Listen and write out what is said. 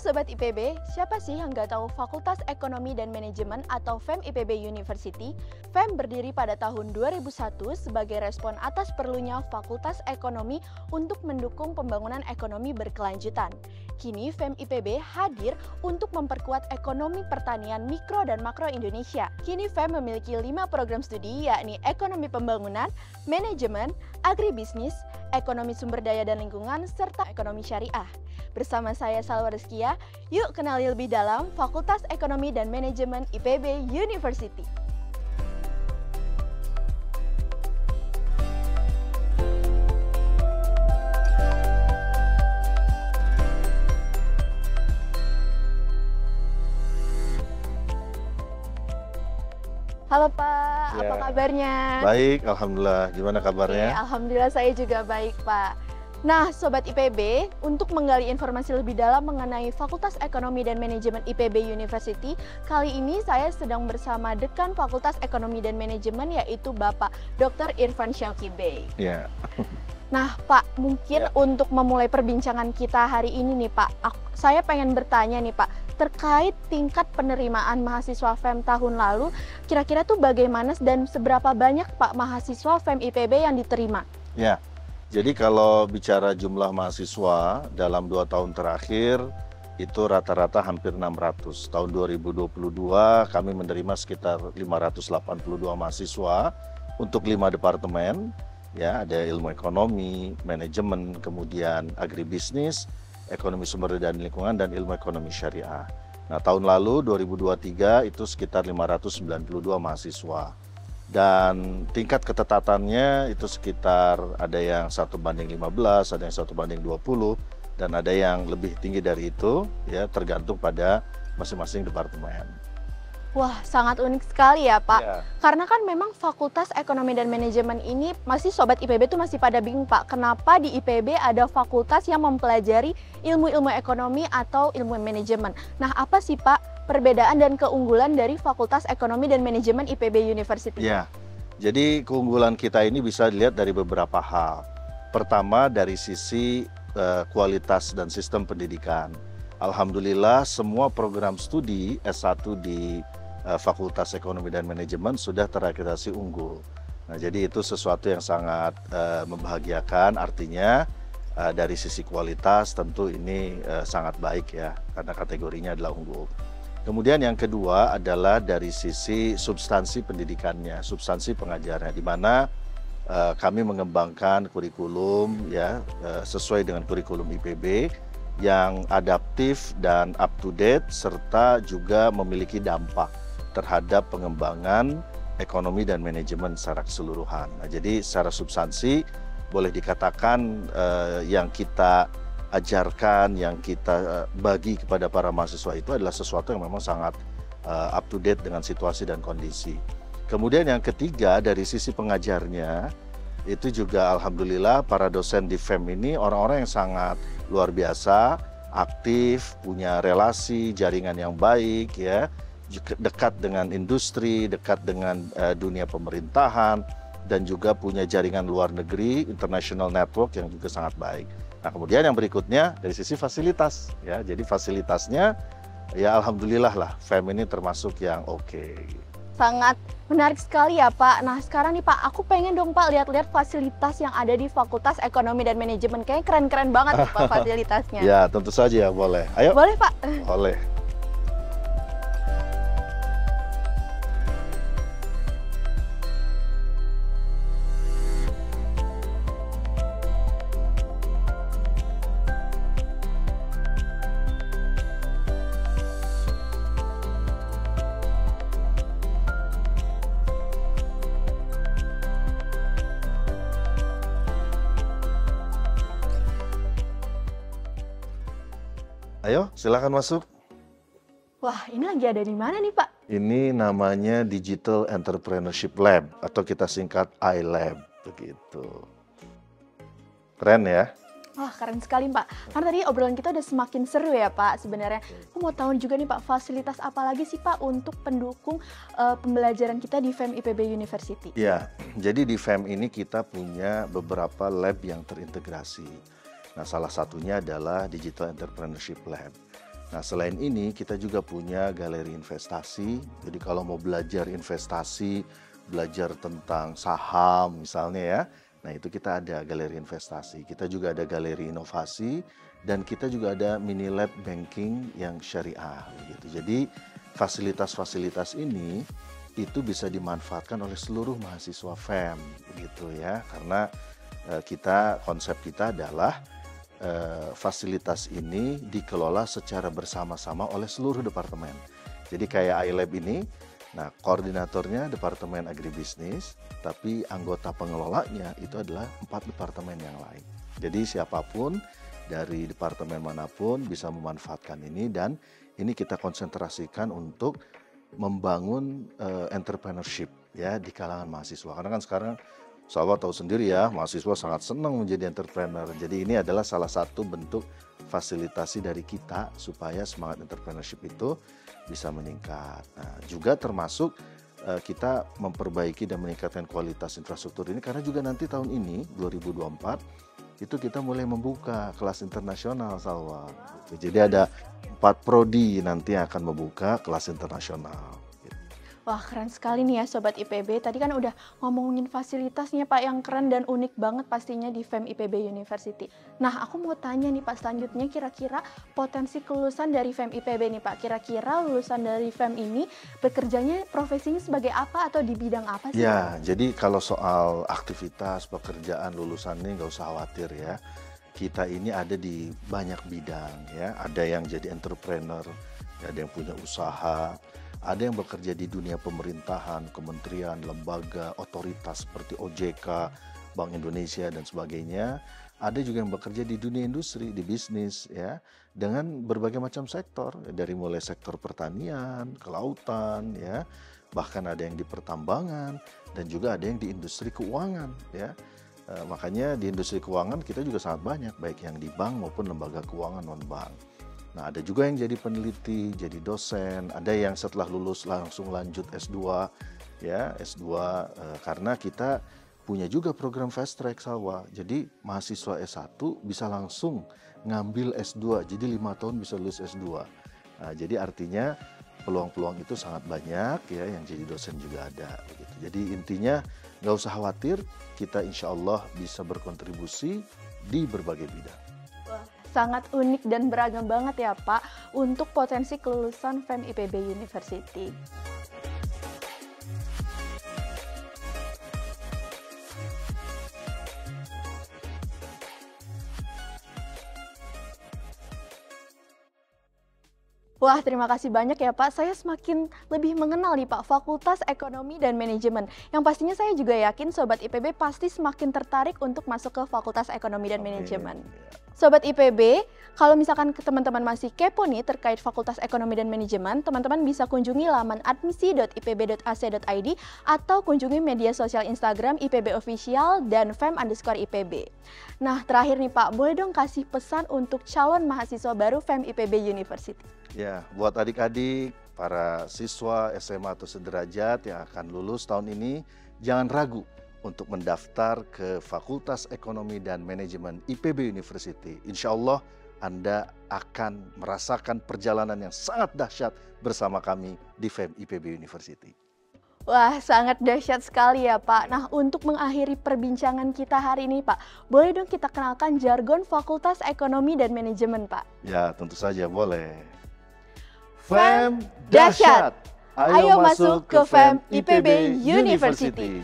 Sobat IPB, siapa sih yang nggak tahu Fakultas Ekonomi dan Manajemen atau FEM IPB University? FEM berdiri pada tahun 2001 sebagai respon atas perlunya Fakultas Ekonomi untuk mendukung pembangunan ekonomi berkelanjutan. Kini FEM IPB hadir untuk memperkuat ekonomi pertanian mikro dan makro Indonesia. Kini FEM memiliki 5 program studi yakni Ekonomi Pembangunan, Manajemen, Agribisnis, Ekonomi Sumber Daya dan Lingkungan, serta Ekonomi Syariah. Bersama saya Salwa Rizkia, yuk kenali lebih dalam Fakultas Ekonomi dan Manajemen IPB University. Halo Pak, apa kabarnya? Baik, Alhamdulillah. Gimana kabarnya? Oke, Alhamdulillah saya juga baik Pak. Nah, Sobat IPB, untuk menggali informasi lebih dalam mengenai Fakultas Ekonomi dan Manajemen IPB University, kali ini saya sedang bersama Dekan Fakultas Ekonomi dan Manajemen yaitu Bapak Dr. Irfan Syawki Bey. Ya. Nah, Pak, mungkin untuk memulai perbincangan kita hari ini nih Pak, saya pengen bertanya nih Pak, terkait tingkat penerimaan mahasiswa FEM tahun lalu, kira-kira tuh bagaimana dan seberapa banyak Pak mahasiswa FEM IPB yang diterima? Ya. Jadi kalau bicara jumlah mahasiswa dalam 2 tahun terakhir itu rata-rata hampir 600. Tahun 2022 kami menerima sekitar 582 mahasiswa untuk 5 departemen. Ya, ada ilmu ekonomi, manajemen, kemudian agribisnis, ekonomi sumber daya dan lingkungan, dan ilmu ekonomi syariah. Nah, tahun lalu 2023 itu sekitar 592 mahasiswa. Dan tingkat ketetatannya itu sekitar ada yang 1:15, ada yang 1:20, dan ada yang lebih tinggi dari itu, ya tergantung pada masing-masing departemen. Wah, sangat unik sekali ya Pak. Ya. Karena kan memang Fakultas Ekonomi dan Manajemen ini masih Sobat IPB tuh masih pada bingung Pak. Kenapa di IPB ada fakultas yang mempelajari ilmu-ilmu ekonomi atau ilmu manajemen. Nah, apa sih Pak perbedaan dan keunggulan dari Fakultas Ekonomi dan Manajemen IPB University? Ya, jadi keunggulan kita ini bisa dilihat dari beberapa hal. Pertama dari sisi kualitas dan sistem pendidikan. Alhamdulillah semua program studi S1 di Fakultas Ekonomi dan Manajemen sudah terakreditasi unggul. Nah, jadi itu sesuatu yang sangat membahagiakan, artinya dari sisi kualitas tentu ini sangat baik ya, karena kategorinya adalah unggul. Kemudian yang kedua adalah dari sisi substansi pendidikannya, substansi pengajarannya, di mana kami mengembangkan kurikulum ya sesuai dengan kurikulum IPB yang adaptif dan up to date serta juga memiliki dampak terhadap pengembangan ekonomi dan manajemen secara keseluruhan. Nah, jadi secara substansi boleh dikatakan yang kita ajarkan, yang kita bagi kepada para mahasiswa itu adalah sesuatu yang memang sangat up to date dengan situasi dan kondisi. Kemudian yang ketiga dari sisi pengajarnya, itu juga alhamdulillah para dosen di FEM ini orang-orang yang sangat luar biasa, aktif, punya relasi, jaringan yang baik ya, dekat dengan industri, dekat dengan dunia pemerintahan, dan juga punya jaringan luar negeri, international network yang juga sangat baik. Nah, kemudian yang berikutnya dari sisi fasilitas ya, jadi fasilitasnya ya alhamdulillah lah FEM ini termasuk yang oke. Sangat menarik sekali ya Pak. Nah, sekarang nih Pak, aku pengen dong Pak lihat-lihat fasilitas yang ada di Fakultas Ekonomi dan Manajemen. Kayaknya keren-keren banget nih Pak fasilitasnya. Ya, tentu saja boleh. Ayo. Boleh Pak? Boleh. Ayo, silakan masuk. Wah, ini lagi ada di mana nih Pak? Ini namanya Digital Entrepreneurship Lab atau kita singkat iLab begitu. Keren ya? Wah, keren sekali Pak. Karena tadi obrolan kita udah semakin seru ya Pak sebenarnya. Aku mau tahu juga nih Pak, fasilitas apa lagi sih Pak untuk pendukung pembelajaran kita di FEM IPB University? Ya, jadi di FEM ini kita punya beberapa lab yang terintegrasi. Nah, salah satunya adalah Digital Entrepreneurship Lab. Nah, selain ini kita juga punya galeri investasi. Jadi kalau mau belajar investasi, belajar tentang saham misalnya ya. Nah, itu kita ada galeri investasi. Kita juga ada galeri inovasi dan kita juga ada mini lab banking yang syariah gitu. Jadi fasilitas-fasilitas ini itu bisa dimanfaatkan oleh seluruh mahasiswa FEM gitu ya. Karena konsep kita adalah fasilitas ini dikelola secara bersama-sama oleh seluruh departemen. Jadi kayak iLab ini, nah koordinatornya Departemen Agribisnis, tapi anggota pengelolanya itu adalah 4 departemen yang lain. Jadi siapapun dari departemen manapun bisa memanfaatkan ini, dan ini kita konsentrasikan untuk membangun entrepreneurship ya di kalangan mahasiswa. Karena kan sekarang sahabat tahu sendiri ya, mahasiswa sangat senang menjadi entrepreneur. Jadi ini adalah salah satu bentuk fasilitasi dari kita supaya semangat entrepreneurship itu bisa meningkat. Nah, juga termasuk kita memperbaiki dan meningkatkan kualitas infrastruktur ini, karena juga nanti tahun ini 2024 itu kita mulai membuka kelas internasional sahabat. Jadi ada 4 prodi nanti akan membuka kelas internasional. Wah, keren sekali nih ya Sobat IPB. Tadi kan udah ngomongin fasilitasnya Pak yang keren dan unik banget pastinya di FEM IPB University. Nah, aku mau tanya nih Pak, selanjutnya kira-kira potensi kelulusan dari FEM IPB nih Pak. Kira-kira lulusan dari FEM ini bekerjanya profesinya sebagai apa atau di bidang apa sih? Ya, jadi kalau soal aktivitas pekerjaan lulusan ini nggak usah khawatir ya. Kita ini ada di banyak bidang ya. Ada yang jadi entrepreneur, ada yang punya usaha, ada yang bekerja di dunia pemerintahan, kementerian, lembaga, otoritas seperti OJK, Bank Indonesia dan sebagainya. Ada juga yang bekerja di dunia industri, di bisnis ya, dengan berbagai macam sektor, dari mulai sektor pertanian, kelautan ya, bahkan ada yang di pertambangan dan juga ada yang di industri keuangan ya. Makanya di industri keuangan kita juga sangat banyak, baik yang di bank maupun lembaga keuangan non-bank. Nah, ada juga yang jadi peneliti, jadi dosen, ada yang setelah lulus langsung lanjut S2 ya, S2 karena kita punya juga program fast track Salwa. Jadi mahasiswa S1 bisa langsung ngambil S2, jadi 5 tahun bisa lulus S2. Nah, jadi artinya peluang-peluang itu sangat banyak ya, yang jadi dosen juga ada begitu. Jadi intinya nggak usah khawatir, kita insya Allah bisa berkontribusi di berbagai bidang. Sangat unik dan beragam banget ya Pak untuk potensi kelulusan FEM IPB University. Wah, terima kasih banyak ya Pak. Saya semakin lebih mengenal nih Pak Fakultas Ekonomi dan Manajemen. Yang pastinya saya juga yakin Sobat IPB pasti semakin tertarik untuk masuk ke Fakultas Ekonomi dan Manajemen. Sobat IPB, kalau misalkan teman-teman masih kepo nih terkait Fakultas Ekonomi dan Manajemen, teman-teman bisa kunjungi laman admisi.ipb.ac.id atau kunjungi media sosial Instagram IPB Official dan FEM_IPB. Nah, terakhir nih Pak, boleh dong kasih pesan untuk calon mahasiswa baru FEM IPB University. Ya, buat adik-adik, para siswa SMA atau sederajat yang akan lulus tahun ini, jangan ragu untuk mendaftar ke Fakultas Ekonomi dan Manajemen IPB University. Insya Allah Anda akan merasakan perjalanan yang sangat dahsyat bersama kami di FEM IPB University. Wah, sangat dahsyat sekali ya Pak. Nah, untuk mengakhiri perbincangan kita hari ini Pak, boleh dong kita kenalkan jargon Fakultas Ekonomi dan Manajemen Pak? Ya, tentu saja boleh. FEM dahsyat. Ayo masuk ke FEM IPB University.